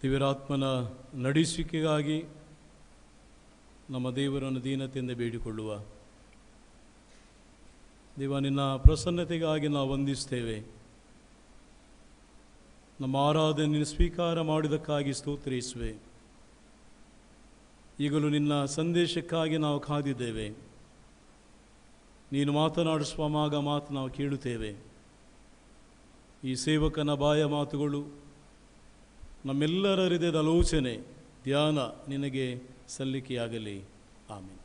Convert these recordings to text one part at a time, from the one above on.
ದೇವರಾತ್ಮನ ನಡೆಸುವಿಕೆಗಾಗಿ ನಮ್ಮ ದೇವರನ್ನು ದೀನತೆಯಿಂದ ಬೇಡಿಕೊಳ್ಳುವ. ದೇವ, ನಿನ್ನ ಪ್ರಸನ್ನತೆಗಾಗಿ ನಾವು ವಂದಿಸ್ತೇವೆ. ನಮ್ಮ ಆರಾಧನೆ ಸ್ವೀಕಾರ ಮಾಡಿದ್ದಕ್ಕಾಗಿ ಸ್ತೋತ್ರಿಸುವೆ. ಈಗಲೂ ನಿನ್ನ ಸಂದೇಶಕ್ಕಾಗಿ ನಾವು ಕಾದಿದ್ದೇವೆ. ನೀನು ಮಾತನಾಡಿಸುವ ಮಾತು ನಾವು ಕೇಳುತ್ತೇವೆ. ಈ ಸೇವಕನ ಬಾಯ ಮಾತುಗಳು, ನಮ್ಮೆಲ್ಲರ ಹೃದಯದ ಆಲೋಚನೆ, ಧ್ಯಾನ ನಿನಗೆ ಸಲ್ಲಿಕೆಯಾಗಲಿ. ಆಮೆನ್.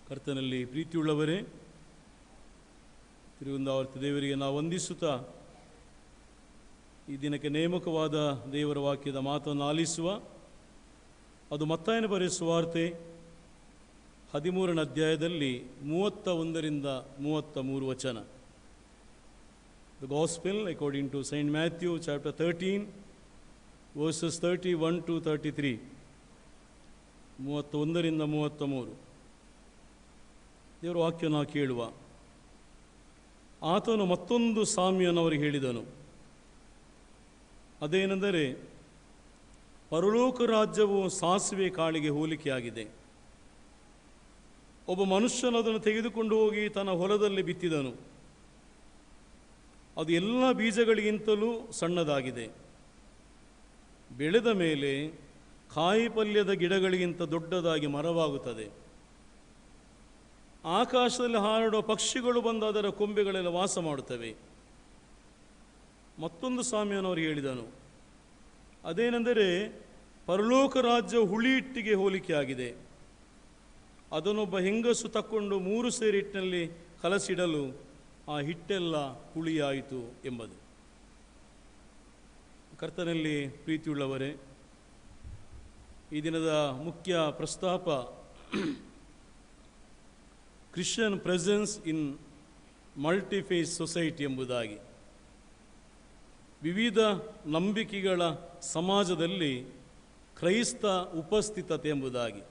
ಕರ್ತನಲ್ಲಿ ಪ್ರೀತಿಯುಳ್ಳವರೇ, ತಿರುವಂದಾವರ್ತಿ ದೇವರಿಗೆ ನಾವು ವಂದಿಸುತ್ತಾ ಈ ದಿನಕ್ಕೆ ನೇಮಕವಾದ ದೇವರ ವಾಕ್ಯದ ಮಾತನ್ನು ಆಲಿಸುವ. ಅದು ಮತ್ತಾಯನ ಬರೆದ ಸುವಾರ್ತೆ 13ನೇ ಅಧ್ಯಾಯದಲ್ಲಿ 31ರಿಂದ 33 ವಚನ. The Gospel according to Saint Matthew chapter 13 verses 31 to 33. 31ರಿಂದ 33 ದೇವರ ವಾಕ್ಯ ನಾವು ಕೇಳುವ. ಆತನು ಮತ್ತೊಂದು ಸಾಮ್ಯವನ್ನು ಅವರಿಗೆ ಹೇಳಿದನು. ಅದೇನೆಂದರೆ, ಪರಲೋಕ ರಾಜ್ಯವು ಸಾಸಿವೆ ಕಾಳಿಗೆ ಹೋಲಿಕೆಯಾಗಿದೆ. ಒಬ್ಬ ಮನುಷ್ಯನು ಅದನ್ನು ತೆಗೆದುಕೊಂಡು ಹೋಗಿ ತನ್ನ ಹೊಲದಲ್ಲಿ ಬಿತ್ತಿದನು. ಅದು ಎಲ್ಲ ಬೀಜಗಳಿಗಿಂತಲೂ ಸಣ್ಣದಾಗಿದೆ. ಬೆಳೆದ ಮೇಲೆ ಕಾಯಿಪಲ್ಯದ ಗಿಡಗಳಿಗಿಂತ ದೊಡ್ಡದಾಗಿ ಮರವಾಗುತ್ತದೆ. ಆಕಾಶದಲ್ಲಿ ಹಾರಾಡುವ ಪಕ್ಷಿಗಳು ಬಂದು ಅದರ ಕೊಂಬೆಗಳೆಲ್ಲ ವಾಸ ಮಾಡುತ್ತವೆ. ಮತ್ತೊಂದು ಸಾಮ್ಯವನ್ನು ಅವರು ಹೇಳಿದನು. ಅದೇನೆಂದರೆ, ಪರಲೋಕ ರಾಜ್ಯ ಹುಳಿ ಹಿಟ್ಟಿಗೆ ಹೋಲಿಕೆಯಾಗಿದೆ. ಅದನ್ನೊಬ್ಬ ಹೆಂಗಸು ತಕ್ಕೊಂಡು 3 ಸೇರು ಹಿಟ್ಟಿನಲ್ಲಿ ಕಲಸಿಡಲು ಆ ಹಿಟ್ಟೆಲ್ಲ ಹುಳಿಯಾಯಿತು ಎಂಬುದು. ಕರ್ತನಲ್ಲಿ ಪ್ರೀತಿಯುಳ್ಳವರೇ, ಈ ದಿನದ ಮುಖ್ಯ ಪ್ರಸ್ತಾಪ ಕ್ರಿಶ್ಚಿಯನ್ ಪ್ರೆಸೆನ್ಸ್ ಇನ್ ಮಲ್ಟಿಫೇಸ್ ಸೊಸೈಟಿ ಎಂಬುದಾಗಿ. ವಿವಿಧ ನಂಬಿಕೆಗಳ ಸಮಾಜದಲ್ಲಿ ಕ್ರೈಸ್ತ ಉಪಸ್ಥಿತತೆ ಎಂಬುದಾಗಿ.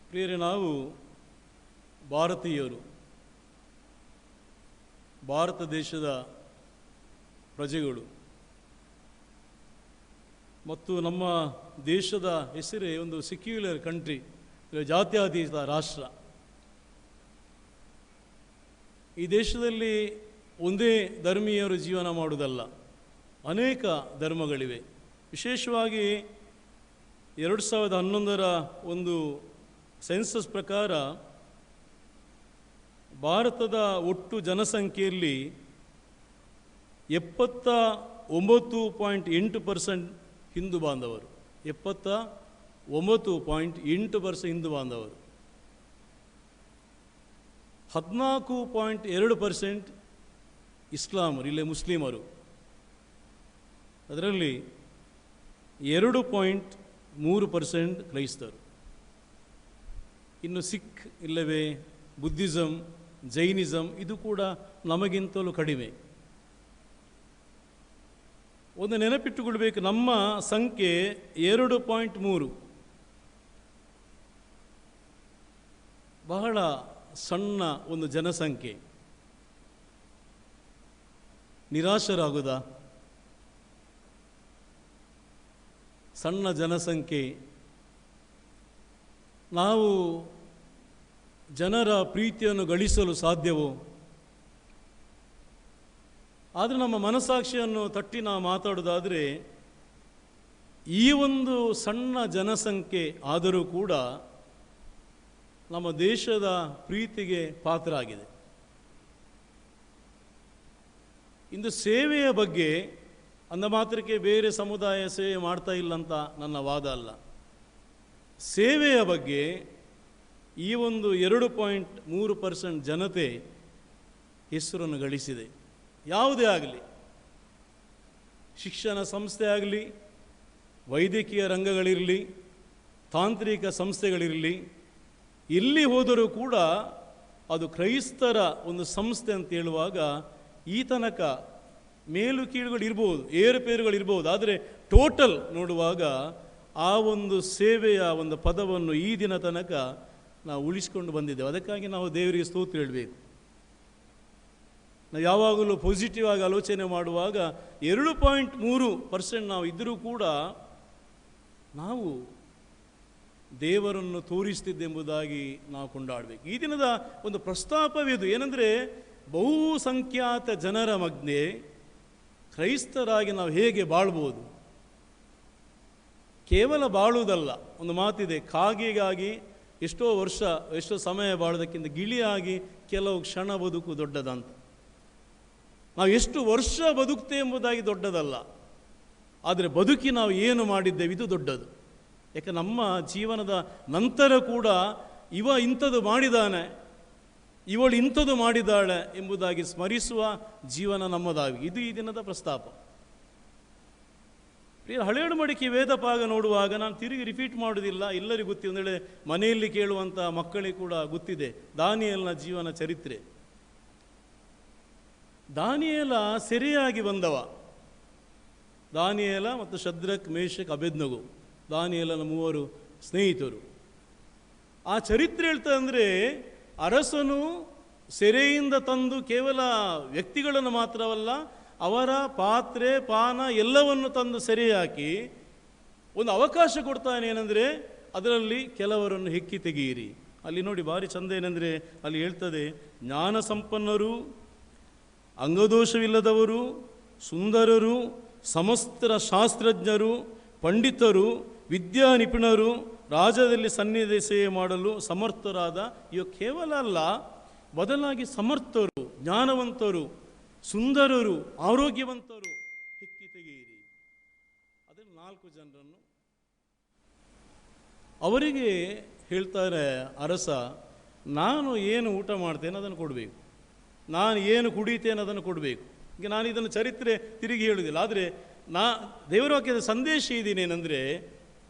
ಪ್ರಿಯರೇ, ನಾವು ಭಾರತೀಯರು, ಭಾರತ ದೇಶದ ಪ್ರಜೆಗಳು, ಮತ್ತು ನಮ್ಮ ದೇಶದ ಹೆಸರೇ ಒಂದು ಸೆಕ್ಯುಲರ್ ಕಂಟ್ರಿ, ಜಾತ್ಯತೀತ ರಾಷ್ಟ್ರ. ಈ ದೇಶದಲ್ಲಿ ಒಂದೇ ಧರ್ಮೀಯರು ಜೀವನ ಮಾಡುವುದಲ್ಲ, ಅನೇಕ ಧರ್ಮಗಳಿವೆ. ವಿಶೇಷವಾಗಿ 2011ರ ಒಂದು ಸೆನ್ಸಸ್ ಪ್ರಕಾರ ಭಾರತದ ಒಟ್ಟು ಜನಸಂಖ್ಯೆಯಲ್ಲಿ 79.8% ಹಿಂದೂ ಬಾಂಧವರು. 79.8% ಹಿಂದೂ ಬಾಂಧವರು. 14.2% ಇಸ್ಲಾಮರು, ಇಲ್ಲೇ ಮುಸ್ಲಿಮರು. ಅದರಲ್ಲಿ 2.3% ಕ್ರೈಸ್ತರು. ಇನ್ನು ಸಿಖ್ ಇಲ್ಲವೇ ಬುದ್ಧಿಸಮ್, ಜೈನಿಸಮ್ ಇದು ಕೂಡ ನಮಗಿಂತಲೂ ಕಡಿಮೆ. ಒಂದು ನೆನಪಿಟ್ಟುಕೊಳ್ಬೇಕು, ನಮ್ಮ ಸಂಖ್ಯೆ 2.3, ಬಹಳ ಸಣ್ಣ ಒಂದು ಜನಸಂಖ್ಯೆ. ನಿರಾಶರಾಗುವುದಾ? ಸಣ್ಣ ಜನಸಂಖ್ಯೆ. ನಾವು ಜನರ ಪ್ರೀತಿಯನ್ನು ಗಳಿಸಲು ಸಾಧ್ಯವೋ? ಆದರೆ ನಮ್ಮ ಮನಸ್ಸಾಕ್ಷಿಯನ್ನು ತಟ್ಟಿ ನಾವು ಮಾತಾಡೋದಾದರೆ, ಈ ಒಂದು ಸಣ್ಣ ಜನಸಂಖ್ಯೆ ಆದರೂ ಕೂಡ ನಮ್ಮ ದೇಶದ ಪ್ರೀತಿಗೆ ಪಾತ್ರ ಆಗಿದೆ. ಇಂದು ಸೇವೆಯ ಬಗ್ಗೆ ಅಂದ ಮಾತ್ರಕ್ಕೆ ಬೇರೆ ಸಮುದಾಯ ಸೇವೆ ಮಾಡ್ತಾ ಇಲ್ಲ ಅಂತ ನನ್ನ ವಾದ ಅಲ್ಲ. ಸೇವೆಯ ಬಗ್ಗೆ ಈ ಒಂದು 2.3% ಜನತೆ ಹೆಸರನ್ನು ಗಳಿಸಿದೆ. ಯಾವುದೇ ಆಗಲಿ, ಶಿಕ್ಷಣ ಸಂಸ್ಥೆ ಆಗಲಿ, ವೈದ್ಯಕೀಯ ರಂಗಗಳಿರಲಿ, ತಾಂತ್ರಿಕ ಸಂಸ್ಥೆಗಳಿರಲಿ, ಎಲ್ಲಿ ಹೋದರೂ ಕೂಡ ಅದು ಕ್ರೈಸ್ತರ ಒಂದು ಸಂಸ್ಥೆ ಅಂತ ಹೇಳುವಾಗ ಈ ತನಕ ಮೇಲು ಕೀಳುಗಳಿರ್ಬೋದು, ಏರುಪೇರುಗಳಿರ್ಬೋದು, ಆದರೆ ಟೋಟಲ್ ನೋಡುವಾಗ ಆ ಒಂದು ಸೇವೆಯ ಒಂದು ಪದವನ್ನು ಈ ದಿನ ತನಕ ನಾವು ಉಳಿಸಿಕೊಂಡು ಬಂದಿದ್ದೇವೆ. ಅದಕ್ಕಾಗಿ ನಾವು ದೇವರಿಗೆ ಸ್ತೋತ್ರ ಹೇಳಬೇಕು. ನಾವು ಯಾವಾಗಲೂ ಪಾಸಿಟಿವ್ ಆಗಿ ಆಲೋಚನೆ ಮಾಡುವಾಗ 2.3% ನಾವು ಇದ್ದರೂ ಕೂಡ ನಾವು ದೇವರನ್ನು ತೋರಿಸ್ತಿದ್ದೆಂಬುದಾಗಿ ನಾವು ಕೊಂಡಾಡಬೇಕು. ಈ ದಿನದ ಒಂದು ಪ್ರಸ್ತಾಪವಿದು ಏನಂದರೆ, ಬಹುಸಂಖ್ಯಾತ ಜನರ ಮಧ್ಯೆ ಕ್ರೈಸ್ತರಾಗಿ ನಾವು ಹೇಗೆ ಬಾಳ್ಬೋದು. ಕೇವಲ ಬಾಳುವುದಲ್ಲ, ಒಂದು ಮಾತಿದೆ, ಕಾಗೆಗಾಗಿ ಎಷ್ಟೋ ಸಮಯ ಬಾಳೋದಕ್ಕಿಂತ ಗಿಳಿಯಾಗಿ ಕೆಲವು ಕ್ಷಣ ಬದುಕು ದೊಡ್ಡದಂತ. ನಾವು ಎಷ್ಟು ವರ್ಷ ಬದುಕ್ತೇವೆ ಎಂಬುದಾಗಿ ದೊಡ್ಡದಲ್ಲ, ಆದರೆ ಬದುಕಿ ನಾವು ಏನು ಮಾಡಿದ್ದೇವೆ ಇದು ದೊಡ್ಡದು. ಯಾಕೆ ನಮ್ಮ ಜೀವನದ ನಂತರ ಕೂಡ ಇವ ಇಂಥದ್ದು ಮಾಡಿದ್ದಾನೆ, ಇವಳು ಇಂಥದ್ದು ಮಾಡಿದ್ದಾಳೆ ಎಂಬುದಾಗಿ ಸ್ಮರಿಸುವ ಜೀವನ ನಮ್ಮದಾಗಿ. ಇದು ಈ ದಿನದ ಪ್ರಸ್ತಾಪ. ಹಳೇಳು ಮಡಿಕೆ ವೇದ ಪಾಗ ನೋಡುವಾಗ ನಾನು ತಿರುಗಿ ರಿಪೀಟ್ ಮಾಡೋದಿಲ್ಲ, ಎಲ್ಲರಿಗೂ ಗೊತ್ತಿದೆ. ಒಂದೇಳೆ ಮನೆಯಲ್ಲಿ ಕೇಳುವಂಥ ಮಕ್ಕಳಿಗೆ ಕೂಡ ಗೊತ್ತಿದೆ ದಾನಿಯೇಲನ ಜೀವನ ಚರಿತ್ರೆ. ದಾನಿಯೇಲ ಸೆರೆಯಾಗಿ ಬಂದವ. ದಾನಿಯೇಲ ಮತ್ತು ಶದ್ರಕ್, ಮೇಷಕ್, ಅಬೇದ್ನಗೋ, ದಾನಿಯೇಲನ 3 ಸ್ನೇಹಿತರು. ಆ ಚರಿತ್ರೆ ಹೇಳ್ತಾ ಅಂದರೆ, ಅರಸನು ಸೆರೆಯಿಂದ ತಂದು ಕೇವಲ ವ್ಯಕ್ತಿಗಳನ್ನು ಮಾತ್ರವಲ್ಲ, ಅವರ ಪಾತ್ರೆ ಪಾನ ಎಲ್ಲವನ್ನು ತಂದು ಸೆರೆ ಹಾಕಿ ಒಂದು ಅವಕಾಶ ಕೊಡ್ತಾನೆ. ಏನಂದರೆ, ಅದರಲ್ಲಿ ಕೆಲವರನ್ನು ಹೆಕ್ಕಿ ತೆಗೆಯಿರಿ. ಅಲ್ಲಿ ನೋಡಿ ಭಾರಿ ಚಂದ ಏನಂದರೆ, ಅಲ್ಲಿ ಹೇಳ್ತದೆ, ಜ್ಞಾನ ಸಂಪನ್ನರು, ಅಂಗದೋಷವಿಲ್ಲದವರು, ಸುಂದರರು, ಸಮಸ್ತ ಶಾಸ್ತ್ರಜ್ಞರು, ಪಂಡಿತರು, ವಿದ್ಯಾ ನಿಪುಣರು, ರಾಜ್ಯದಲ್ಲಿ ಸನ್ನಿಧಿ ಸೇವೆ ಮಾಡಲು ಸಮರ್ಥರಾದ, ಇವು ಕೇವಲ ಅಲ್ಲ, ಬದಲಾಗಿ ಸಮರ್ಥರು, ಜ್ಞಾನವಂತರು, ಸುಂದರರು, ಆರೋಗ್ಯವಂತರು ಹೆಕ್ಕಿ ತೆಗೆಯಿರಿ. ಅದನ್ನು 4 ಜನರನ್ನು ಅವರಿಗೆ ಹೇಳ್ತಾರೆ ಅರಸ, ನಾನು ಏನು ಊಟ ಮಾಡ್ತೇನೆ ಅದನ್ನು ಕೊಡಬೇಕು, ನಾನು ಏನು ಕುಡಿತೇನೆ ಅದನ್ನು ಕೊಡಬೇಕು. ಈಗ ನಾನು ಇದನ್ನು ಚರಿತ್ರೆ ತಿರುಗಿ ಹೇಳುವುದಿಲ್ಲ, ಆದರೆ ದೇವರ ವಾಕ್ಯದ ಸಂದೇಶ ಇದೇನೇನೆಂದರೆ,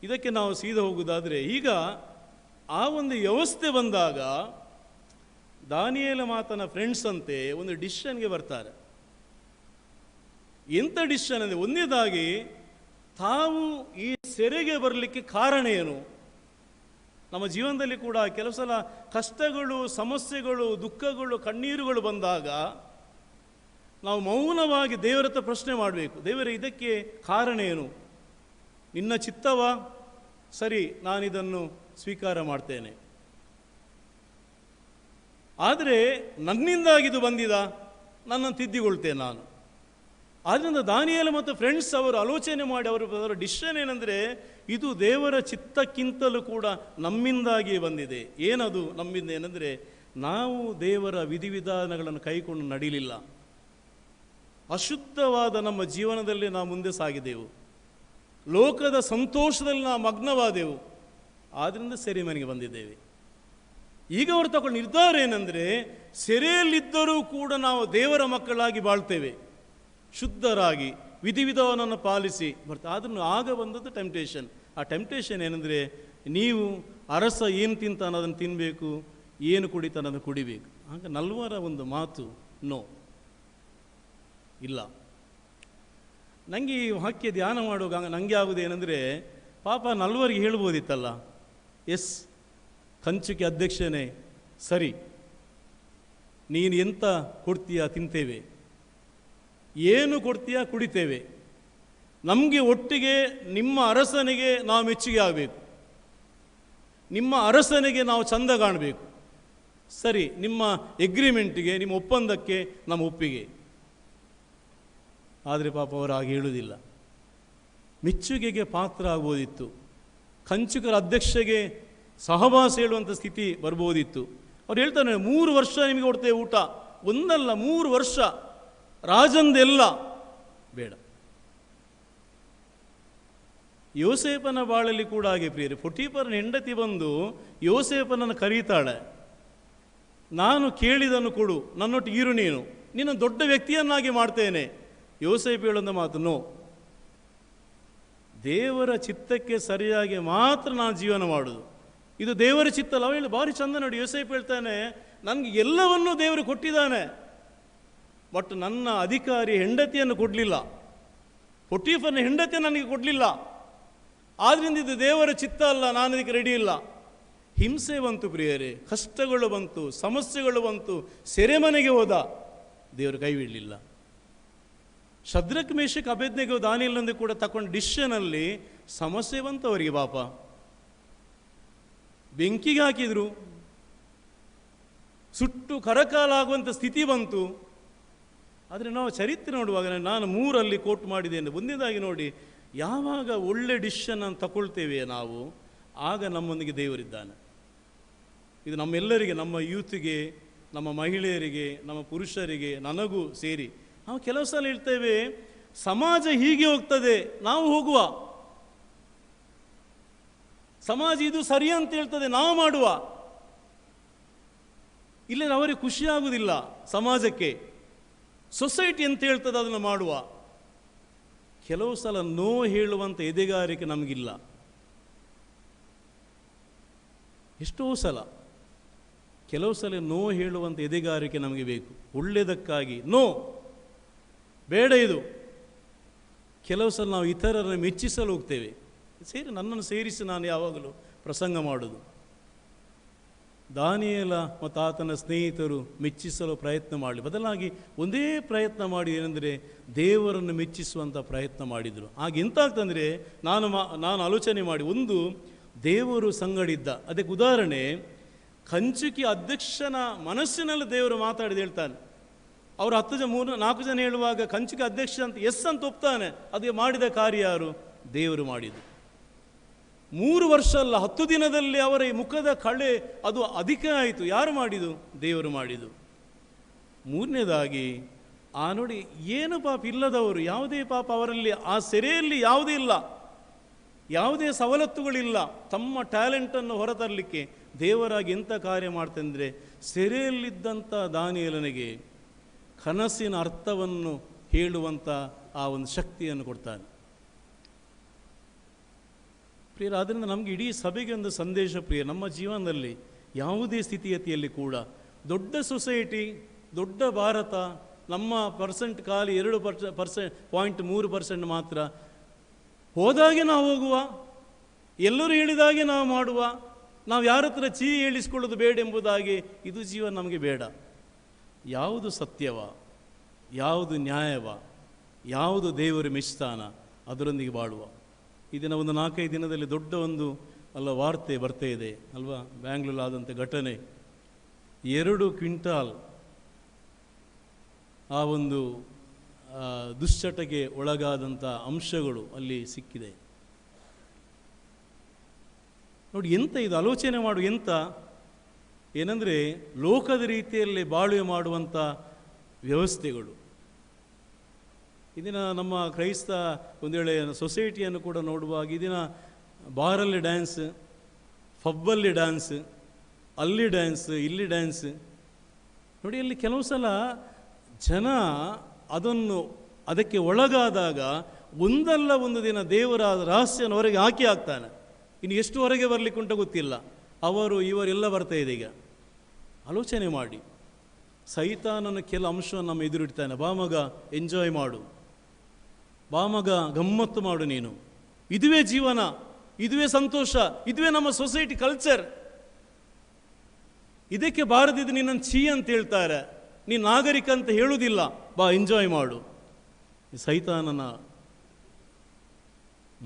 ಇದಕ್ಕೆ ನಾವು ಸೀದಾ ಹೋಗುವುದಾದರೆ, ಈಗ ಆ ಒಂದು ವ್ಯವಸ್ಥೆ ಬಂದಾಗ ದಾನಿಯೇಲ ಮಾತನ ಫ್ರೆಂಡ್ಸ್ ಅಂತೆ ಒಂದು ಡಿಸಿಷನ್ಗೆ ಬರ್ತಾರೆ. ಎಂಥ ಡಿಸಿಷನ್ ಅಂದರೆ, ಒಂದನೇದಾಗಿ ತಾವು ಈ ಸೆರೆಗೆ ಬರಲಿಕ್ಕೆ ಕಾರಣ ಏನು. ನಮ್ಮ ಜೀವನದಲ್ಲಿ ಕೂಡ ಕೆಲವು ಸಲ ಕಷ್ಟಗಳು, ಸಮಸ್ಯೆಗಳು, ದುಃಖಗಳು, ಕಣ್ಣೀರುಗಳು ಬಂದಾಗ ನಾವು ಮೌನವಾಗಿ ದೇವರ ಹತ್ರ ಪ್ರಶ್ನೆ ಮಾಡಬೇಕು. ದೇವರೇ, ಇದಕ್ಕೆ ಕಾರಣ ಏನು? ನಿನ್ನ ಚಿತ್ತವಾ? ಸರಿ, ನಾನಿದನ್ನು ಸ್ವೀಕಾರ ಮಾಡ್ತೇನೆ. ಆದರೆ ನನ್ನಿಂದಾಗಿದು ಬಂದಿದ, ನನ್ನನ್ನು ತಿದ್ದಿಕೊಳ್ತೇನೆ ನಾನು. ಆದ್ದರಿಂದ ದಾನಿಯೇಲ ಮತ್ತು ಫ್ರೆಂಡ್ಸ್ ಅವರು ಆಲೋಚನೆ ಮಾಡಿ ಅವರ ಡಿಸಿಷನ್ ಏನಂದರೆ, ಇದು ದೇವರ ಚಿತ್ತಕ್ಕಿಂತಲೂ ಕೂಡ ನಮ್ಮಿಂದಾಗಿ ಬಂದಿದೆ. ಏನದು ನಮ್ಮಿಂದ ಏನಂದರೆ, ನಾವು ದೇವರ ವಿಧಿವಿಧಾನಗಳನ್ನು ಕೈಕೊಂಡು ನಡೀಲಿಲ್ಲ. ಅಶುದ್ಧವಾದ ನಮ್ಮ ಜೀವನದಲ್ಲಿ ನಾವು ಮುಂದೆ ಸಾಗಿದೆವು, ಲೋಕದ ಸಂತೋಷದಲ್ಲಿ ನಾವು ಮಗ್ನವಾದೆವು, ಆದ್ದರಿಂದ ಸೆರೆ ಮನೆಗೆ ಬಂದಿದ್ದೇವೆ. ಈಗ ಅವರು ತಗೊಂಡು ನಿರ್ಧಾರ ಏನಂದರೆ, ಸೆರೆಯಲ್ಲಿದ್ದರೂ ಕೂಡ ನಾವು ದೇವರ ಮಕ್ಕಳಾಗಿ ಬಾಳ್ತೇವೆ, ಶುದ್ಧರಾಗಿ ವಿಧಿವಿಧಾನವನ್ನು ಪಾಲಿಸಿ ಬರ್ತೇವೆ. ಆದ್ರೂ ಆಗ ಬಂದದ್ದು ಟೆಂಪ್ಟೇಷನ್. ಆ ಟೆಂಪ್ಟೇಷನ್ ಏನಂದರೆ, ನೀವು ಅರಸ ಏನು ತಿಂತಾನೆ ಅದನ್ನು ತಿನ್ನಬೇಕು, ಏನು ಕುಡಿತಾನೆ ಅದನ್ನು ಕುಡಿಬೇಕು. ಆಗ 4 ಒಂದು ಮಾತು, ನೋ, ಇಲ್ಲ. ನನಗೆ ಈ ವಾಕ್ಯ ಧ್ಯಾನ ಮಾಡುವಾಗ ನನಗೆ ಆಗುವುದೇನೆಂದರೆ, ಪಾಪ 4 ಹೇಳ್ಬೋದಿತ್ತಲ್ಲ, ಎಸ್ ಕಂಚುಕಿ ಅಧ್ಯಕ್ಷನೇ, ಸರಿ, ನೀನು ಎಂತ ಕೊಡ್ತೀಯ ತಿಂತೇವೆ, ಏನು ಕೊಡ್ತೀಯ ಕುಡಿತೇವೆ, ನಮಗೆ ಒಟ್ಟಿಗೆ ನಿಮ್ಮ ಅರಸನಿಗೆ ನಾವು ಮೆಚ್ಚುಗೆ ಆಗಬೇಕು, ನಿಮ್ಮ ಅರಸನಿಗೆ ನಾವು ಚಂದ ಕಾಣಬೇಕು, ಸರಿ, ನಿಮ್ಮ ಎಗ್ರಿಮೆಂಟಿಗೆ, ನಿಮ್ಮ ಒಪ್ಪಂದಕ್ಕೆ ನಮ್ಮ ಒಪ್ಪಿಗೆ. ಆದರೆ ಪಾಪ ಅವರು ಹಾಗೆ ಹೇಳುವುದಿಲ್ಲ. ಮೆಚ್ಚುಗೆಗೆ ಪಾತ್ರ ಆಗ್ಬೋದಿತ್ತು, ಕಂಚುಕರ ಅಧ್ಯಕ್ಷಗೆ ಸಹವಾಸ ಹೇಳುವಂಥ ಸ್ಥಿತಿ ಬರ್ಬೋದಿತ್ತು. ಅವ್ರು ಹೇಳ್ತಾನೆ, 3 ವರ್ಷ ನಿಮಗೆ ಕೊಡ್ತೇವೆ ಊಟ, ಒಂದಲ್ಲ 3 ವರ್ಷ, ರಾಜಂದೆಲ್ಲ ಬೇಡ. ಯೋಸೇಫನ ಬಾಳಲ್ಲಿ ಕೂಡ ಹಾಗೆ ಪ್ರಿಯರೇ, ಪೊಟೀಫರನ ಹೆಂಡತಿ ಬಂದು ಯೋಸೇಫನನ್ನು ಕರೀತಾಳೆ, ನಾನು ಕೇಳಿದನ್ನು ಕೊಡು, ನನ್ನೊಟ್ಟಿಗೆ ಇರು, ನಿನ್ನ ದೊಡ್ಡ ವ್ಯಕ್ತಿಯನ್ನಾಗಿ ಮಾಡ್ತೇನೆ. ಯೋಸೇಫ ಹೇಳೋದ ಮಾತು, ನೋ, ದೇವರ ಚಿತ್ತಕ್ಕೆ ಸರಿಯಾಗಿ ಮಾತ್ರ ನಾನು ಜೀವನ ಮಾಡೋದು, ಇದು ದೇವರ ಚಿತ್ತ ಅಲ್ಲ. ಹೇಳಿ ಭಾರಿ ಚಂದ ನೋಡಿ, ಯೋಸೇಫ ಹೇಳ್ತಾನೆ, ನನಗೆ ಎಲ್ಲವನ್ನೂ ದೇವರು ಕೊಟ್ಟಿದ್ದಾನೆ, ಬಟ್ ನನ್ನ ಅಧಿಕಾರಿ ಹೆಂಡತಿಯನ್ನು ಕೊಡಲಿಲ್ಲ, ಪೊಟೀಫರನ ಹೆಂಡತಿ ನನಗೆ ಕೊಡಲಿಲ್ಲ, ಆದ್ದರಿಂದ ಇದು ದೇವರ ಚಿತ್ತ ಅಲ್ಲ, ನಾನು ಇದಕ್ಕೆ ರೆಡಿ ಇಲ್ಲ. ಹಿಂಸೆ ಬಂತು ಪ್ರಿಯರೇ, ಕಷ್ಟಗಳು ಬಂತು, ಸಮಸ್ಯೆಗಳು ಬಂತು, ಸೆರೆಮನೆಗೆ ಹೋದ. ದೇವರು ಕೈ ಬಿಡಲಿಲ್ಲ. ಶದ್ರಕ್ ಮೇಷಕ್ ಅಬೇದ್ನೆಗೋ ದಾನಿಯೇಲನೊಂದಿಗೆ ಕೂಡ ತಗೊಂಡು ಡಿಸಿಷನಲ್ಲಿ ಸಮಸ್ಯೆ ಬಂತು ಅವರಿಗೆ. ಪಾಪ ಬೆಂಕಿಗೆ ಹಾಕಿದ್ರು, ಸುಟ್ಟು ಕರಕಾಲಾಗುವಂಥ ಸ್ಥಿತಿ ಬಂತು. ಆದರೆ ನಾವು ಚರಿತ್ರೆ ನೋಡುವಾಗ ನಾನು 3 ಕೋಟ್ ಮಾಡಿದ್ದೇನೆ. ಒಂದನೇದಾಗಿ ನೋಡಿ, ಯಾವಾಗ ಒಳ್ಳೆ ಡಿಸಿಷನ್ ಅನ್ನು ತಗೊಳ್ತೇವೆ ನಾವು, ಆಗ ನಮ್ಮೊಂದಿಗೆ ದೇವರಿದ್ದಾನೆ. ಇದು ನಮ್ಮೆಲ್ಲರಿಗೆ, ನಮ್ಮ ಯೂತ್ಗೆ, ನಮ್ಮ ಮಹಿಳೆಯರಿಗೆ, ನಮ್ಮ ಪುರುಷರಿಗೆ, ನನಗೂ ಸೇರಿ. ನಾವು ಕೆಲವು ಸಲ ಹೇಳ್ತೇವೆ ಸಮಾಜ ಹೀಗೆ ಹೋಗ್ತದೆ, ನಾವು ಹೋಗುವ. ಸಮಾಜ ಇದು ಸರಿ ಅಂತ ಹೇಳ್ತದೆ, ನಾವು ಮಾಡುವ. ಇಲ್ಲ ಅವರಿಗೆ ಖುಷಿ ಆಗುವುದಿಲ್ಲ. ಸಮಾಜಕ್ಕೆ, ಸೊಸೈಟಿ ಅಂತ ಹೇಳ್ತದೆ, ಅದನ್ನು ಮಾಡುವ. ಕೆಲವು ಸಲ ನೋ ಹೇಳುವಂಥ ಎದೆಗಾರಿಕೆ ನಮಗಿಲ್ಲ. ಎಷ್ಟೋ ಸಲ ಕೆಲವು ಸಲ ನೋ ಹೇಳುವಂಥ ಎದೆಗಾರಿಕೆ ನಮಗೆ ಬೇಕು. ಒಳ್ಳೆಯದಕ್ಕಾಗಿ ನೋ, ಬೇಡ ಇದು. ಕೆಲವು ಸಲ ನಾವು ಇತರರನ್ನು ಮೆಚ್ಚಿಸಲು ಹೋಗ್ತೇವೆ. ಸೇರಿ ನನ್ನನ್ನು ಸೇರಿಸಿ ನಾನು ಯಾವಾಗಲೂ ಪ್ರಸಂಗ ಮಾಡೋದು. ದಾನಿಯೇಲ ಮತ್ತು ಆತನ ಸ್ನೇಹಿತರು ಮೆಚ್ಚಿಸಲು ಪ್ರಯತ್ನ ಮಾಡಲಿ, ಬದಲಾಗಿ ಒಂದೇ ಪ್ರಯತ್ನ ಮಾಡಿ ಏನೆಂದರೆ ದೇವರನ್ನು ಮೆಚ್ಚಿಸುವಂಥ ಪ್ರಯತ್ನ ಮಾಡಿದರು. ಆಗ ಎಂತಾಗ್ತಂದರೆ ನಾನು ಆಲೋಚನೆ ಮಾಡಿ, ಒಂದು ದೇವರು ಸಂಗಡಿದ್ದ. ಅದಕ್ಕೆ ಉದಾಹರಣೆ, ಕಂಚುಕಿ ಅಧ್ಯಕ್ಷನ ಮನಸ್ಸಿನಲ್ಲಿ ದೇವರು ಮಾತಾಡಿದ ಹೇಳ್ತಾನೆ. ಅವರು 4 ಜನ ಹೇಳುವಾಗ ಕಂಚುಕಿ ಅಧ್ಯಕ್ಷ ಅಂತ ಎಸ್ ಅಂತ ಒಪ್ತಾನೆ. ಅದಕ್ಕೆ ಮಾಡಿದ ಕಾರ್ಯ ಯಾರು? ದೇವರು ಮಾಡಿದ್ದು. 3 ವರ್ಷ ಅಲ್ಲ, 10 ದಿನದಲ್ಲಿ ಅವರ ಈ ಮುಖದ ಕಳೆ ಅದು ಅಧಿಕ ಆಯಿತು. ಯಾರು ಮಾಡಿದು? ದೇವರು ಮಾಡಿದು. 3ನೇದಾಗಿ ನೋಡಿ, ಏನು ಪಾಪ ಇಲ್ಲದವರು, ಯಾವುದೇ ಪಾಪ ಅವರಲ್ಲಿ, ಆ ಸೆರೆಯಲ್ಲಿ ಯಾವುದೇ ಇಲ್ಲ, ಯಾವುದೇ ಸವಲತ್ತುಗಳಿಲ್ಲ. ತಮ್ಮ ಟ್ಯಾಲೆಂಟನ್ನು ಹೊರತರಲಿಕ್ಕೆ ದೇವರಾಗಿ ಎಂಥ ಕಾರ್ಯ ಮಾಡ್ತಂದರೆ, ಸೆರೆಯಲ್ಲಿದ್ದಂಥ ದಾನಿಯೇಲನಿಗೆ ಕನಸಿನ ಅರ್ಥವನ್ನು ಹೇಳುವಂಥ ಆ ಒಂದು ಶಕ್ತಿಯನ್ನು ಕೊಡ್ತಾನೆ. ಪ್ರಿಯರ, ಆದ್ದರಿಂದ ನಮಗೆ ಇಡೀ ಸಭೆಗೆ ಒಂದು ಸಂದೇಶ ಪ್ರಿಯ. ನಮ್ಮ ಜೀವನದಲ್ಲಿ ಯಾವುದೇ ಸ್ಥಿತಿಯತಿಯಲ್ಲಿ ಕೂಡ ದೊಡ್ಡ ಸೊಸೈಟಿ, ದೊಡ್ಡ ಭಾರತ, ನಮ್ಮ ಪರ್ಸೆಂಟ್ ಖಾಲಿ 2.3% ಮಾತ್ರ. ಹೋದಾಗೆ ನಾವು ಹೋಗುವ, ಎಲ್ಲರೂ ಹೇಳಿದಾಗೆ ನಾವು ಮಾಡುವ, ನಾವು ಯಾರ ಹತ್ರ ಹೇಳಿಸ್ಕೊಳ್ಳೋದು ಬೇಡ ಎಂಬುದಾಗಿ ಇದು ಜೀವನ ನಮಗೆ ಬೇಡ. ಯಾವುದು ಸತ್ಯವ, ಯಾವುದು ನ್ಯಾಯವ, ಯಾವುದು ದೇವರು ಮೆಚ್ತಾನ, ಅದರೊಂದಿಗೆ ಬಾಳುವ. ಇದನ್ನು ಒಂದು 4-5 ದಿನದಲ್ಲಿ ದೊಡ್ಡ ಒಂದು ವಾರ್ತೆ ಬರ್ತಾ ಇದೆ ಅಲ್ವಾ? ಬ್ಯಾಂಗ್ಳೂರಲ್ಲಿ ಆದಂಥ ಘಟನೆ, 2 ಕ್ವಿಂಟಾಲ್ ಆ ಒಂದು ದುಶ್ಚಟಕ್ಕೆ ಒಳಗಾದಂಥ ಅಂಶಗಳು ಅಲ್ಲಿ ಸಿಕ್ಕಿದೆ. ನೋಡಿ ಎಂತ ಇದು, ಆಲೋಚನೆ ಮಾಡು. ಎಂತ ಏನಂದರೆ, ಲೋಕದ ರೀತಿಯಲ್ಲಿ ಬಾಳ್ವೆ ಮಾಡುವಂಥ ವ್ಯವಸ್ಥೆಗಳು. ಇದನ್ನು ನಮ್ಮ ಕ್ರೈಸ್ತ ಒಂದು ವೇಳೆ ಸೊಸೈಟಿಯನ್ನು ಕೂಡ ನೋಡುವಾಗ, ಇದನ್ನು ಬಾರಲ್ಲಿ ಡ್ಯಾನ್ಸ್, ಪಬ್ಬಲ್ಲಿ ಡ್ಯಾನ್ಸ್, ಅಲ್ಲಿ ಡ್ಯಾನ್ಸ್, ಇಲ್ಲಿ ಡ್ಯಾನ್ಸ್. ನೋಡಿ, ಅಲ್ಲಿ ಕೆಲವು ಸಲ ಜನ ಅದಕ್ಕೆ ಒಳಗಾದಾಗ ಒಂದಲ್ಲ ಒಂದು ದಿನ ದೇವರ ರಹಸ್ಯನ ಹೊರಗೆ ಹಾಕ್ತಾನೆ. ಇನ್ನು ಎಷ್ಟು ಹೊರಗೆ ಬರಲಿಕ್ಕೆ ಉಂಟ ಗೊತ್ತಿಲ್ಲ. ಇವರೆಲ್ಲ ಬರ್ತಾ ಇದೆ. ಈಗ ಆಲೋಚನೆ ಮಾಡಿ, ಸೈತಾನನ ಕೆಲ ಅಂಶವನ್ನು ನಮ್ಮ ಎದುರಿಡ್ತಾನೆ. ಬಾ ಮಗ, ಎಂಜಾಯ್ ಮಾಡು, ಬಾ ಮಗ, ಗಮ್ಮತ್ತು ಮಾಡು, ನೀನು ಇದುವೇ ಜೀವನ, ಇದುವೇ ಸಂತೋಷ, ಇದುವೇ ನಮ್ಮ ಸೊಸೈಟಿ ಕಲ್ಚರ್. ಇದಕ್ಕೆ ಬಾರದಿದ್ದು ನಿನ್ನನ್ನು ಛೀ ಅಂತ ಹೇಳ್ತಾರೆ, ನೀನು ನಾಗರಿಕ ಅಂತ ಹೇಳುವುದಿಲ್ಲ, ಬಾ ಎಂಜಾಯ್ ಮಾಡು. ಸೈತಾನನ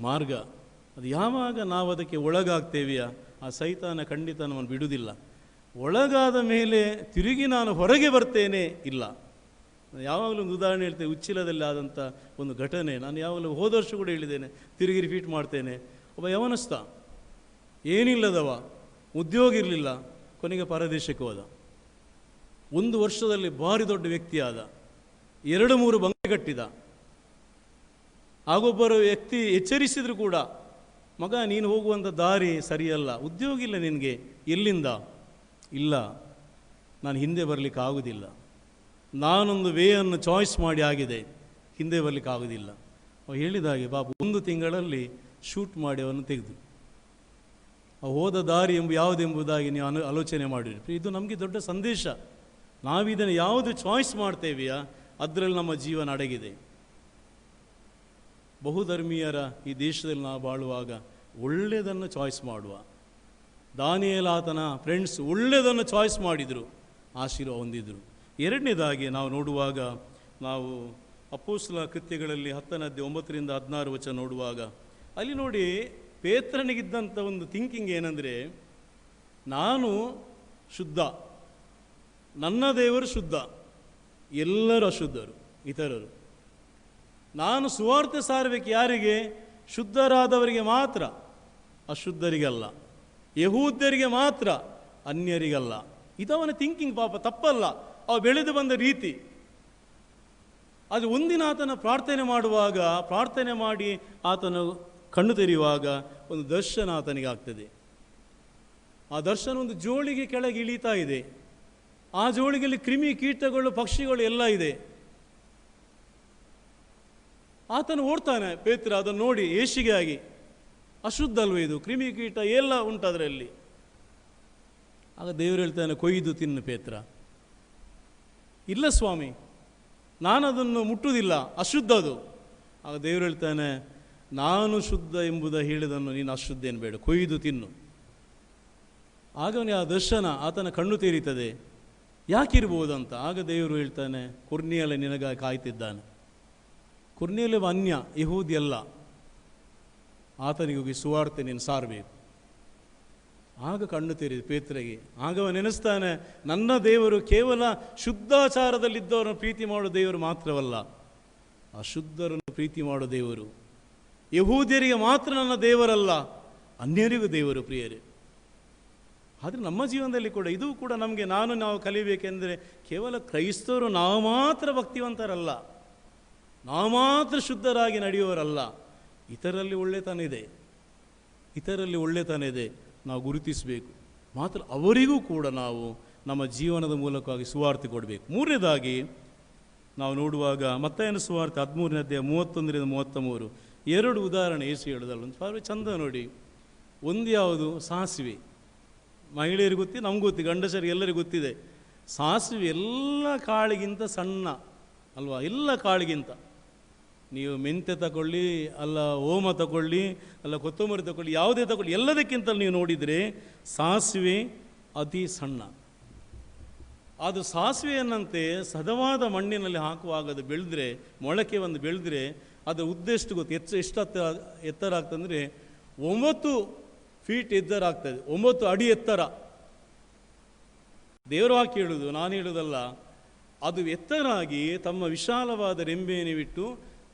ಮಾರ್ಗ ಅದು. ಯಾವಾಗ ನಾವು ಅದಕ್ಕೆ ಒಳಗಾಗ್ತೇವೆಯಾ, ಆ ಸೈತಾನ ಖಂಡಿತ ನಮ್ಮನ್ನು ಬಿಡುವುದಿಲ್ಲ. ಒಳಗಾದ ಮೇಲೆ ತಿರುಗಿ ನಾನು ಹೊರಗೆ ಬರ್ತೇನೆ ಇಲ್ಲ. ಯಾವಾಗಲೂ ಒಂದು ಉದಾಹರಣೆ ಹೇಳ್ತೇನೆ, ಉಚ್ಚಿಲದಲ್ಲಿ ಆದಂಥ ಒಂದು ಘಟನೆ. ನಾನು ಯಾವಾಗಲೂ ಹೋದ ವರ್ಷ ಕೂಡ ಹೇಳಿದ್ದೇನೆ, ತಿರುಗಿ ರಿಪೀಟ್ ಮಾಡ್ತೇನೆ. ಒಬ್ಬ ಯವನಸ್ಥ, ಏನಿಲ್ಲದವ, ಉದ್ಯೋಗ ಇರಲಿಲ್ಲ, ಕೊನೆಗೆ ಪರದೇಶಕ್ಕೆ ಹೋದ. 1 ವರ್ಷದಲ್ಲಿ ಭಾರಿ ದೊಡ್ಡ ವ್ಯಕ್ತಿ ಆದ, 2-3 ಬಂಗಲೆ ಕಟ್ಟಿದ. ಆಗೊಬ್ಬರು ವ್ಯಕ್ತಿ ಎಚ್ಚರಿಸಿದ್ರು ಕೂಡ, ಮಗ ನೀನು ಹೋಗುವಂಥ ದಾರಿ ಸರಿಯಲ್ಲ, ಉದ್ಯೋಗ ಇಲ್ಲ ನಿನಗೆ, ಎಲ್ಲಿಂದ? ಇಲ್ಲ, ನಾನು ಹಿಂದೆ ಬರಲಿಕ್ಕೆ ಆಗೋದಿಲ್ಲ, ನಾನೊಂದು ವೇಯನ್ನು ಚಾಯ್ಸ್ ಮಾಡಿ ಆಗಿದೆ, ಹಿಂದೆ ಬರಲಿಕ್ಕೆ ಆಗೋದಿಲ್ಲ. ಅವ ಹೇಳಿದಾಗೆ ಬಾಬು 1 ತಿಂಗಳಲ್ಲಿ ಶೂಟ್ ಮಾಡಿ ಅವನು ತೆಗೆದು, ಹೋದ ದಾರಿ ಯಾವುದೆಂಬುದಾಗಿ ನೀವು ಆಲೋಚನೆ ಮಾಡಿರಿ. ಇದು ನಮಗೆ ದೊಡ್ಡ ಸಂದೇಶ. ನಾವಿದನ್ನು ಯಾವುದು ಚಾಯ್ಸ್ ಮಾಡ್ತೇವೆಯಾ ಅದರಲ್ಲಿ ನಮ್ಮ ಜೀವನ ಅಡಗಿದೆ. ಬಹುಧರ್ಮೀಯರ ಈ ದೇಶದಲ್ಲಿ ನಾವು ಬಾಳುವಾಗ ಒಳ್ಳೆಯದನ್ನು ಚಾಯ್ಸ್ ಮಾಡುವ. ದಾನಿಯೇಲ ಆತನ ಫ್ರೆಂಡ್ಸ್ ಒಳ್ಳೆಯದನ್ನು ಚಾಯ್ಸ್ ಮಾಡಿದರು, ಆಶೀರ್ವಾದ ಹೊಂದಿದರು. ಎರಡನೇದಾಗಿ ನಾವು ನೋಡುವಾಗ, ನಾವು ಅಪೊಸ್ತಲರ ಕೃತ್ಯಗಳಲ್ಲಿ 10ನೇ ಅಧ್ಯಾಯ 9-16 ನೋಡುವಾಗ, ಅಲ್ಲಿ ನೋಡಿ ಪೇತ್ರನಿಗಿದ್ದಂಥ ಒಂದು ಥಿಂಕಿಂಗ್ ಏನಂದರೆ, ನಾನು ಶುದ್ಧ, ನನ್ನ ದೇವರು ಶುದ್ಧ, ಎಲ್ಲರೂ ಅಶುದ್ಧರು ಇತರರು. ನಾನು ಸುವಾರ್ತೆ ಸಾರಬೇಕು ಯಾರಿಗೆ? ಶುದ್ಧರಾದವರಿಗೆ ಮಾತ್ರ, ಅಶುದ್ಧರಿಗಲ್ಲ. ಯಹೂದ್ಯರಿಗೆ ಮಾತ್ರ, ಅನ್ಯರಿಗಲ್ಲ. ಇದವನ ಥಿಂಕಿಂಗ್. ಪಾಪ ತಪ್ಪಲ್ಲ, ಅವ ಬೆಳೆದು ಬಂದ ರೀತಿ. ಅದು ಒಂದಿನ ಆತನ ಪ್ರಾರ್ಥನೆ ಮಾಡುವಾಗ, ಪ್ರಾರ್ಥನೆ ಮಾಡಿ ಆತನು ಕಣ್ಣು ತೆರೆಯುವಾಗ ಒಂದು ದರ್ಶನ ಆತನಿಗೆ ಆಗ್ತದೆ. ಆ ದರ್ಶನ ಒಂದು ಜೋಳಿಗೆ ಕೆಳಗೆ ಇಳೀತಾ ಇದೆ. ಆ ಜೋಳಿಗೆಯಲ್ಲಿ ಕ್ರಿಮಿ ಕೀಟಗಳು, ಪಕ್ಷಿಗಳು ಎಲ್ಲ ಇದೆ. ಆತನು ಓಡ್ತಾನೆ, ಪೇತ್ರ ಅದನ್ನು ನೋಡಿ ಏಷಿಗೆ ಆಗಿ, ಅಶುದ್ಧ ಅಲ್ವ ಇದು, ಕ್ರಿಮಿ ಕೀಟ ಎಲ್ಲ ಉಂಟು ಅದರಲ್ಲಿ. ಆಗ ದೇವರು ಹೇಳ್ತಾನೆ, ಕೊಯ್ದು ತಿನ್ನು ಪೇತ್ರ. ಇಲ್ಲ ಸ್ವಾಮಿ, ನಾನು ಅದನ್ನು ಮುಟ್ಟುವುದಿಲ್ಲ, ಅಶುದ್ಧ ಅದು. ಆಗ ದೇವರು ಹೇಳ್ತಾನೆ, ನಾನು ಶುದ್ಧ ಎಂಬುದ ಹೇಳಿದನ್ನು ನೀನು ಅಶುದ್ಧ ಬೇಡ, ಕೊಯ್ದು ತಿನ್ನು. ಆಗ ಅವನಿಗೆ ಆ ದರ್ಶನ, ಆತನ ಕಣ್ಣು ತೆರೀತದೆ. ಯಾಕಿರ್ಬೋದಂತ. ಆಗ ದೇವರು ಹೇಳ್ತಾನೆ, ಕೊರ್ನೇಲ ನಿನಗಾಗಿ ಕಾಯ್ತಿದ್ದಾನೆ. ಕೊರ್ನೇಲ ಅನ್ಯ, ಯಹೂದಿ ಅಲ್ಲ. ಆತನಿಗೆ ಹೋಗಿ ಸುವಾರ್ತೆ ನೀನು ಸಾರಬೇಕು. ಆಗ ಕಣ್ಣು ತೆರೆದು ಪೇತ್ರಗೆ. ಆಗ ಅವನು ನೆನೆಸ್ತಾನೆ, ನನ್ನ ದೇವರು ಕೇವಲ ಶುದ್ಧಾಚಾರದಲ್ಲಿದ್ದವರನ್ನು ಪ್ರೀತಿ ಮಾಡೋ ದೇವರು ಮಾತ್ರವಲ್ಲ, ಅಶುದ್ಧರನ್ನು ಪ್ರೀತಿ ಮಾಡೋ ದೇವರು. ಯಹೂದ್ಯರಿಗೆ ಮಾತ್ರ ನನ್ನ ದೇವರಲ್ಲ, ಅನ್ಯರಿಗೂ ದೇವರು ಪ್ರಿಯರೇ. ಆದರೆ ನಮ್ಮ ಜೀವನದಲ್ಲಿ ಕೂಡ ಇದು ಕೂಡ ನಮಗೆ ನಾವು ಕಲಿಬೇಕೆಂದರೆ, ಕೇವಲ ಕ್ರೈಸ್ತವರು ನಾವು ಮಾತ್ರ ಭಕ್ತಿವಂತರಲ್ಲ, ನಾವು ಮಾತ್ರ ಶುದ್ಧರಾಗಿ ನಡೆಯುವವರಲ್ಲ. ಇತರಲ್ಲಿ ಒಳ್ಳೆತನ ಇದೆ, ನಾವು ಗುರುತಿಸಬೇಕು. ಮಾತ್ರ ಅವರಿಗೂ ಕೂಡ ನಾವು ನಮ್ಮ ಜೀವನದ ಮೂಲಕವಾಗಿ ಸುವಾರ್ತೆ ಕೊಡಬೇಕು. ಮೂರನೇದಾಗಿ ನಾವು ನೋಡುವಾಗ ಮತ್ತಾಯನ ಸುವಾರ್ತೆ 13ನೇ ಅಧ್ಯಾಯ 31-33 ಎರಡು ಉದಾಹರಣೆ ಯೇಸು ಹೇಳೋದಲ್ಲ. ಒಂದು ಭಾಳ ಚಂದ ನೋಡಿ. ಒಂದು ಯಾವುದು? ಸಾಸಿವೆ. ಮಹಿಳೆಯರಿಗೆ ಗೊತ್ತಿದೆ, ನಮ್ಗೆ ಗೊತ್ತಿದೆ, ಗಂಡಸರಿಗೆ ಎಲ್ಲರಿಗೂ ಗೊತ್ತಿದೆ. ಸಾಸಿವೆ ಎಲ್ಲ ಕಾಳಿಗಿಂತ ಸಣ್ಣ ಅಲ್ವಾ? ಎಲ್ಲ ಕಾಳಿಗಿಂತ. ನೀವು ಮೆಂತ್ಯ ತಗೊಳ್ಳಿ, ಅಲ್ಲ ಓಮ ತಗೊಳ್ಳಿ, ಅಲ್ಲ ಕೊತ್ತಂಬರಿ ತಗೊಳ್ಳಿ, ಯಾವುದೇ ತಗೊಳ್ಳಿ, ಎಲ್ಲದಕ್ಕಿಂತ ನೀವು ನೋಡಿದರೆ ಸಾಸಿವೆ ಅತಿ ಸಣ್ಣ. ಅದು ಸಾಸಿವೆಯನ್ನಂತೆ ಸದವಾದ ಮಣ್ಣಿನಲ್ಲಿ ಹಾಕುವಾಗ ಅದು ಬೆಳೆದ್ರೆ, ಮೊಳಕೆ ಒಂದು ಬೆಳೆದ್ರೆ ಅದರ ಉದ್ದ ಎಷ್ಟು ಗೊತ್ತು? ಎಷ್ಟು ಎತ್ತರ ಆಗ್ತಂದರೆ 9 ಫೀಟ್ ಎತ್ತರ ಆಗ್ತದೆ, 9 ಅಡಿ ಎತ್ತರ. ದೇವರು ಹಾಕಿ ಹೇಳುವುದು, ನಾನು ಹೇಳುವುದಲ್ಲ. ಅದು ಎತ್ತರಾಗಿ ತಮ್ಮ ವಿಶಾಲವಾದ ರೆಂಬೆಯನ್ನು ಬಿಟ್ಟು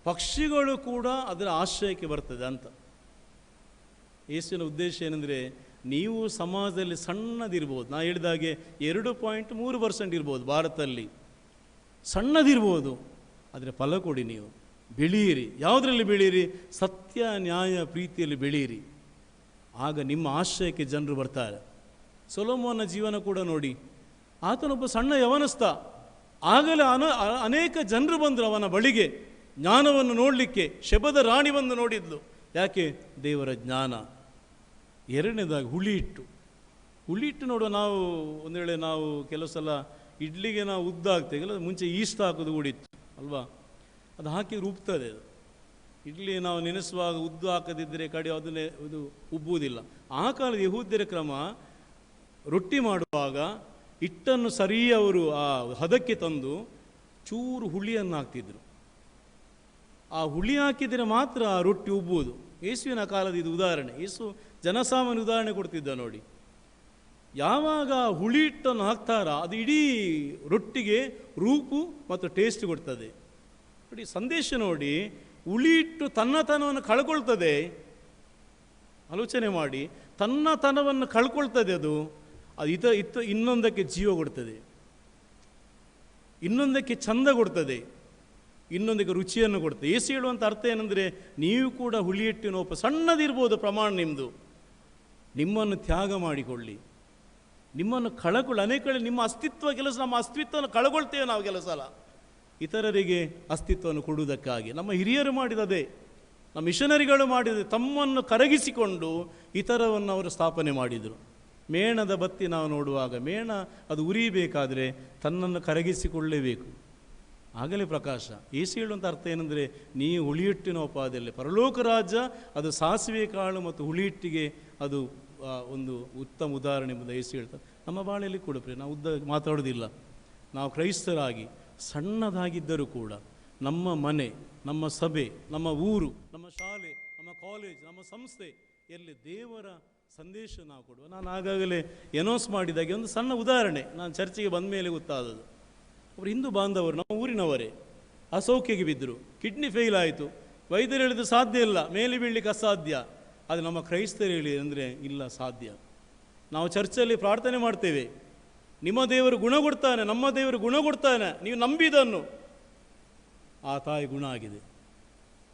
ಪಕ್ಷಿಗಳು ಕೂಡ ಅದರ ಆಶ್ರಯಕ್ಕೆ ಬರ್ತದೆ ಅಂತ. ಯೇಸುವಿನ ಉದ್ದೇಶ ಏನೆಂದರೆ, ನೀವು ಸಮಾಜದಲ್ಲಿ ಸಣ್ಣದಿರ್ಬೋದು, ನಾ ಹೇಳಿದಾಗೆ 2.3% ಇರ್ಬೋದು ಭಾರತದಲ್ಲಿ, ಸಣ್ಣದಿರ್ಬೋದು, ಆದರೆ ಫಲ ಕೊಡಿ, ನೀವು ಬೆಳೆಯಿರಿ. ಯಾವುದರಲ್ಲಿ ಬೆಳೆಯಿರಿ? ಸತ್ಯ, ನ್ಯಾಯ, ಪ್ರೀತಿಯಲ್ಲಿ ಬೆಳೆಯಿರಿ. ಆಗ ನಿಮ್ಮ ಆಶ್ರಯಕ್ಕೆ ಜನರು ಬರ್ತಾರೆ. ಸೊಲೊಮೋನ ಜೀವನ ಕೂಡ ನೋಡಿ. ಆತನೊಬ್ಬ ಸಣ್ಣ ಯವನಸ್ಥ, ಆಗಲೇ ಅನೇಕ ಜನರು ಬಂದರು ಅವನ ಬಳಿಗೆ ಜ್ಞಾನವನ್ನು ನೋಡಲಿಕ್ಕೆ. ಶೆಬದ ರಾಣಿ ಬಂದು ನೋಡಿದ್ಲು. ಯಾಕೆ? ದೇವರ ಜ್ಞಾನ. ಎರಡನೇದಾಗಿ ಹುಳಿ ಹಿಟ್ಟು ನೋಡುವ. ನಾವು ಒಂದು ವೇಳೆ ನಾವು ಕೆಲವು ಸಲ ಇಡ್ಲಿಗೆ ನಾವು ಉದ್ದ ಹಾಕ್ತೇವೆ, ಕೆಲವು ಮುಂಚೆ ಈಸ್ಟ್ ಹಾಕೋದು ಕೂಡಿತ್ತು ಅಲ್ವಾ? ಅದು ಹಾಕಿ ರುಬ್ತದೆ. ಅದು ಇಡ್ಲಿ ನಾವು ನೆನೆಸುವಾಗ ಉದ್ದು ಹಾಕದಿದ್ದರೆ ಕಡೆ ಅದನ್ನೇ ಇದು ಉಬ್ಬುವುದಿಲ್ಲ. ಆ ಕಾಲದ ಯಹೂದ್ಯರ ಕ್ರಮ, ರೊಟ್ಟಿ ಮಾಡುವಾಗ ಹಿಟ್ಟನ್ನು ಸರಿ ಅವರು ಆ ಹದಕ್ಕೆ ತಂದು ಚೂರು ಹುಳಿಯನ್ನು ಹಾಕ್ತಿದ್ರು. ಆ ಹುಳಿ ಹಾಕಿದರೆ ಮಾತ್ರ ಆ ರೊಟ್ಟಿ ಉಬ್ಬುವುದು. ಯೇಸುವಿನ ಕಾಲದ ಇದು ಉದಾಹರಣೆ. ಯೇಸು ಜನಸಾಮಾನ್ಯ ಉದಾಹರಣೆ ಕೊಡ್ತಿದ್ದ ನೋಡಿ. ಯಾವಾಗ ಹುಳಿ ಹಿಟ್ಟನ್ನು ಹಾಕ್ತಾರ, ಅದು ಇಡೀ ರೊಟ್ಟಿಗೆ ರೂಪು ಮತ್ತು ಟೇಸ್ಟ್ ಕೊಡ್ತದೆ ನೋಡಿ. ಸಂದೇಶ ನೋಡಿ, ಹುಳಿ ಹಿಟ್ಟು ತನ್ನತನವನ್ನು ಕಳ್ಕೊಳ್ತದೆ. ಆಲೋಚನೆ ಮಾಡಿ, ತನ್ನತನವನ್ನು ಕಳ್ಕೊಳ್ತದೆ. ಅದು ಇನ್ನೊಂದಕ್ಕೆ ಜೀವ ಕೊಡ್ತದೆ, ಇನ್ನೊಂದಕ್ಕೆ ಚಂದ ಕೊಡ್ತದೆ, ಇನ್ನೊಂದಕ್ಕೆ ರುಚಿಯನ್ನು ಕೊಡ್ತದೆ. ಏಸು ಹೇಳುವಂಥ ಅರ್ಥ ಏನಂದರೆ, ನೀವು ಕೂಡ ಹುಳಿ ಹಿಟ್ಟಿನ ಸಣ್ಣದಿರ್ಬೋದು ಪ್ರಮಾಣ ನಿಮ್ಮದು, ನಿಮ್ಮನ್ನು ತ್ಯಾಗ ಮಾಡಿಕೊಳ್ಳಿ, ನಿಮ್ಮನ್ನು ಕಳಕೊಳ್ಳಿ. ಅನೇಕ ನಿಮ್ಮ ಅಸ್ತಿತ್ವ ಕೆಲಸ, ನಮ್ಮ ಅಸ್ತಿತ್ವವನ್ನು ಕಳಗೊಳ್ತೇವೆ ನಾವು ಕೆಲಸ ಅಲ್ಲ, ಇತರರಿಗೆ ಅಸ್ತಿತ್ವವನ್ನು ಕೊಡುವುದಕ್ಕಾಗಿ. ನಮ್ಮ ಹಿರಿಯರು ಮಾಡಿದದೇ, ನಮ್ಮ ಮಿಷನರಿಗಳು ಮಾಡಿದೆ. ತಮ್ಮನ್ನು ಕರಗಿಸಿಕೊಂಡು ಇತರವನ್ನು ಅವರು ಸ್ಥಾಪನೆ ಮಾಡಿದರು. ಮೇಣದ ಬತ್ತಿ ನಾವು ನೋಡುವಾಗ, ಮೇಣ ಅದು ಉರಿಬೇಕಾದರೆ ತನ್ನನ್ನು ಕರಗಿಸಿಕೊಳ್ಳಲೇಬೇಕು, ಆಗಲೇ ಪ್ರಕಾಶ. ಏಸು ಹೇಳುವಂಥ ಅರ್ಥ ಏನಂದರೆ, ನೀವು ಹುಳಿಹಿಟ್ಟಿನ ಉಪಾದಿಯಲ್ಲಿ ಪರಲೋಕ ರಾಜ್ಯ ಅದು ಸಾಸಿವೆ ಕಾಳು ಮತ್ತು ಹುಳಿಹಿಟ್ಟಿಗೆ ಅದು ಒಂದು ಉತ್ತಮ ಉದಾಹರಣೆ ಎಂಬುದು ಏಸು ಹೇಳ್ತಾರೆ. ನಮ್ಮ ಬಾಳೆಯಲ್ಲಿ ಕೂಡ ನಾವು ಉದ್ದ ಮಾತಾಡೋದಿಲ್ಲ. ನಾವು ಕ್ರೈಸ್ತರಾಗಿ ಸಣ್ಣದಾಗಿದ್ದರೂ ಕೂಡ ನಮ್ಮ ಮನೆ, ನಮ್ಮ ಸಭೆ, ನಮ್ಮ ಊರು, ನಮ್ಮ ಶಾಲೆ, ನಮ್ಮ ಕಾಲೇಜ್, ನಮ್ಮ ಸಂಸ್ಥೆ ಎಲ್ಲಿ ದೇವರ ಸಂದೇಶ ನಾವು ಕೊಡುವ. ನಾನು ಆಗಾಗಲೇ ಎನೌನ್ಸ್ ಮಾಡಿದಾಗೆ ಒಂದು ಸಣ್ಣ ಉದಾಹರಣೆ ನಾನು ಚರ್ಚೆಗೆ ಬಂದ ಮೇಲೆ ಗೊತ್ತಾದದ್ದು. ಅವರು ಹಿಂದೂ ಬಾಂಧವರು, ನಮ್ಮ ಊರಿನವರೇ, ಅಸೌಖ್ಯಕ್ಕೆ ಬಿದ್ದರು, ಕಿಡ್ನಿ ಫೇಲ್ ಆಯಿತು, ವೈದ್ಯರು ಹೇಳಿದ್ದು ಸಾಧ್ಯ ಇಲ್ಲ, ಮೇಲೆ ಬೀಳಲಿಕ್ಕೆ ಅಸಾಧ್ಯ. ಅದು ನಮ್ಮ ಕ್ರೈಸ್ತರು ಹೇಳಿ ಅಂದರೆ ಇಲ್ಲ, ಸಾಧ್ಯ. ನಾವು ಚರ್ಚಲ್ಲಿ ಪ್ರಾರ್ಥನೆ ಮಾಡ್ತೇವೆ, ನಿಮ್ಮ ದೇವರು ಗುಣ ಕೊಡ್ತಾನೆ, ನಮ್ಮ ದೇವರು ಗುಣ ಕೊಡ್ತಾನೆ, ನೀವು ನಂಬಿದನ್ನು. ಆ ತಾಯಿ ಗುಣ ಆಗಿದೆ,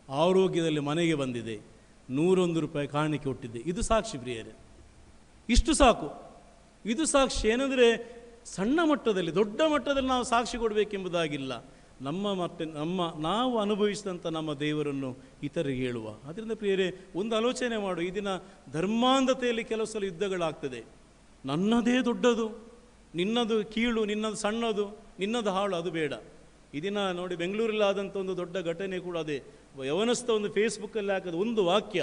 ಆರೋಗ್ಯದಲ್ಲಿ ಮನೆಗೆ ಬಂದಿದೆ, 101 ರೂಪಾಯಿ ಕಾಣಿಕೆ ಕೊಟ್ಟಿದ್ದೆ. ಇದು ಸಾಕ್ಷಿ ಪ್ರಿಯರೇ, ಇಷ್ಟು ಸಾಕು. ಇದು ಸಾಕ್ಷಿ. ಏನಂದರೆ ಸಣ್ಣ ಮಟ್ಟದಲ್ಲಿ, ದೊಡ್ಡ ಮಟ್ಟದಲ್ಲಿ ನಾವು ಸಾಕ್ಷಿ ಕೊಡಬೇಕೆಂಬುದಾಗಿಲ್ಲ. ನಾವು ಅನುಭವಿಸಿದಂಥ ನಮ್ಮ ದೇವರನ್ನು ಇತರಿಗೆ ಹೇಳುವ. ಅದರಿಂದ ಪ್ರಿಯರೇ, ಒಂದು ಆಲೋಚನೆ ಮಾಡು. ಈ ದಿನ ಧರ್ಮಾಂಧತೆಯಲ್ಲಿ ಕೆಲವು ಸಲ ಯುದ್ಧಗಳಾಗ್ತದೆ. ನನ್ನದೇ ದೊಡ್ಡದು, ನಿನ್ನದು ಕೀಳು, ನಿನ್ನದು ಸಣ್ಣದು, ನಿನ್ನದು ಹಾಳು, ಅದು ಬೇಡ. ಈ ದಿನ ನೋಡಿ, ಬೆಂಗಳೂರಲ್ಲಿ ಆದಂಥ ಒಂದು ದೊಡ್ಡ ಘಟನೆ ಕೂಡ ಅದೇ. ಯವನಸ್ಥ ಒಂದು ಫೇಸ್ಬುಕ್ಕಲ್ಲಿ ಹಾಕಿದ ಒಂದು ವಾಕ್ಯ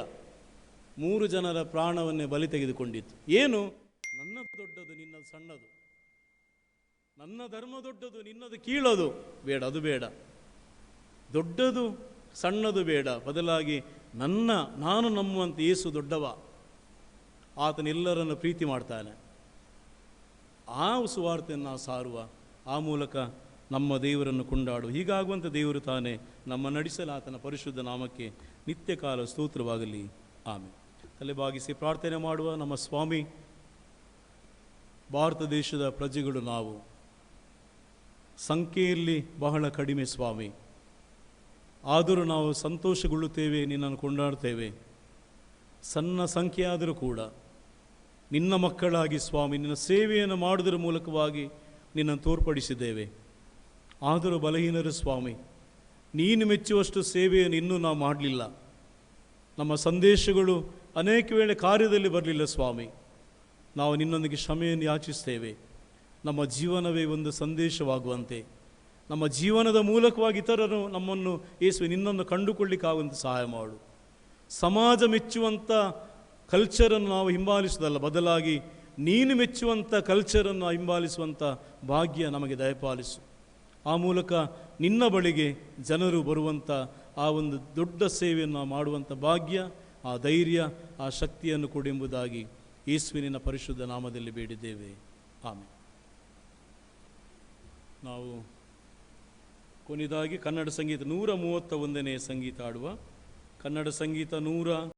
3 ಜನರ ಪ್ರಾಣವನ್ನೇ ಬಲಿ ತೆಗೆದುಕೊಂಡಿತ್ತು. ಏನು? ನನ್ನದು ದೊಡ್ಡದು, ನಿನ್ನದು ಸಣ್ಣದು, ನನ್ನ ಧರ್ಮ ದೊಡ್ಡದು, ನಿನ್ನದು ಕೀಳದು, ಬೇಡ, ಅದು ಬೇಡ. ದೊಡ್ಡದು ಸಣ್ಣದು ಬೇಡ, ಬದಲಾಗಿ ನಾನು ನಂಬುವಂಥ ಯೇಸು ದೊಡ್ಡವ, ಆತನೆಲ್ಲರನ್ನು ಪ್ರೀತಿ ಮಾಡ್ತಾನೆ. ಆ ಸುವಾರ್ತೆಯನ್ನು ನಾವು ಸಾರುವ, ಆ ಮೂಲಕ ನಮ್ಮ ದೇವರನ್ನು ಕೊಂಡಾಡುವ. ಹೀಗಾಗುವಂಥ ದೇವರು ತಾನೇ ನಮ್ಮ ನಡೆಸಲು ಆತನ ಪರಿಶುದ್ಧ ನಾಮಕ್ಕೆ ನಿತ್ಯ ಕಾಲ ಸ್ತೋತ್ರವಾಗಲಿ. ಆಮೇಲೆ ತಲೆ ಬಾಗಿಸಿ ಪ್ರಾರ್ಥನೆ ಮಾಡುವ. ನಮ್ಮ ಸ್ವಾಮಿ, ಭಾರತ ದೇಶದ ಪ್ರಜೆಗಳು ನಾವು, ಸಂಖ್ಯೆಯಲ್ಲಿ ಬಹಳ ಕಡಿಮೆ ಸ್ವಾಮಿ, ಆದರೂ ನಾವು ಸಂತೋಷಗೊಳ್ಳುತ್ತೇವೆ, ನಿನ್ನನ್ನು ಕೊಂಡಾಡ್ತೇವೆ. ಸಣ್ಣ ಸಂಖ್ಯೆ ಆದರೂ ಕೂಡ ನಿನ್ನ ಮಕ್ಕಳಾಗಿ ಸ್ವಾಮಿ, ನಿನ್ನ ಸೇವೆಯನ್ನು ಮಾಡುವುದರ ಮೂಲಕವಾಗಿ ನಿನ್ನನ್ನು ತೋರ್ಪಡಿಸಿದ್ದೇವೆ. ಆದರೂ ಬಲಹೀನರು ಸ್ವಾಮಿ, ನೀನು ಮೆಚ್ಚುವಷ್ಟು ಸೇವೆಯನ್ನು ಇನ್ನೂ ನಾವು ಮಾಡಲಿಲ್ಲ. ನಮ್ಮ ಸಂದೇಶಗಳು ಅನೇಕ ವೇಳೆ ಕಾರ್ಯದಲ್ಲಿ ಬರಲಿಲ್ಲ ಸ್ವಾಮಿ. ನಾವು ನಿನ್ನೊಂದಿಗೆ ಕ್ಷಮೆಯನ್ನು ಯಾಚಿಸ್ತೇವೆ. ನಮ್ಮ ಜೀವನವೇ ಒಂದು ಸಂದೇಶವಾಗುವಂತೆ, ನಮ್ಮ ಜೀವನದ ಮೂಲಕವಾಗಿ ಇತರರು ನಮ್ಮನ್ನು ಯೇಸುವೆ ನಿನ್ನನ್ನು ಕಂಡುಕೊಳ್ಳಿಕ್ಕಾಗುವಂತೆ ಸಹಾಯ ಮಾಡು. ಸಮಾಜ ಮೆಚ್ಚುವಂಥ ಕಲ್ಚರನ್ನು ನಾವು ಹಿಂಬಾಲಿಸುವುದಲ್ಲ, ಬದಲಾಗಿ ನೀನು ಮೆಚ್ಚುವಂಥ ಕಲ್ಚರನ್ನು ಹಿಂಬಾಲಿಸುವಂಥ ಭಾಗ್ಯ ನಮಗೆ ದಯಪಾಲಿಸು. ಆ ಮೂಲಕ ನಿನ್ನ ಬಳಿಗೆ ಜನರು ಬರುವಂಥ ಆ ಒಂದು ದೊಡ್ಡ ಸೇವೆಯನ್ನು ಮಾಡುವಂಥ ಭಾಗ್ಯ, ಆ ಧೈರ್ಯ, ಆ ಶಕ್ತಿಯನ್ನು ಕೊಡೆಂಬುದಾಗಿ ಯೇಸುವಿನ ಪರಿಶುದ್ಧ ನಾಮದಲ್ಲಿ ಬೇಡಿದ್ದೇವೆ. ಆಮೇಲೆ ನಾವು ಕೊನೆಯದಾಗಿ ಕನ್ನಡ ಸಂಗೀತ 131ನೇ ಸಂಗೀತ ಆಡುವ. ಕನ್ನಡ ಸಂಗೀತ 100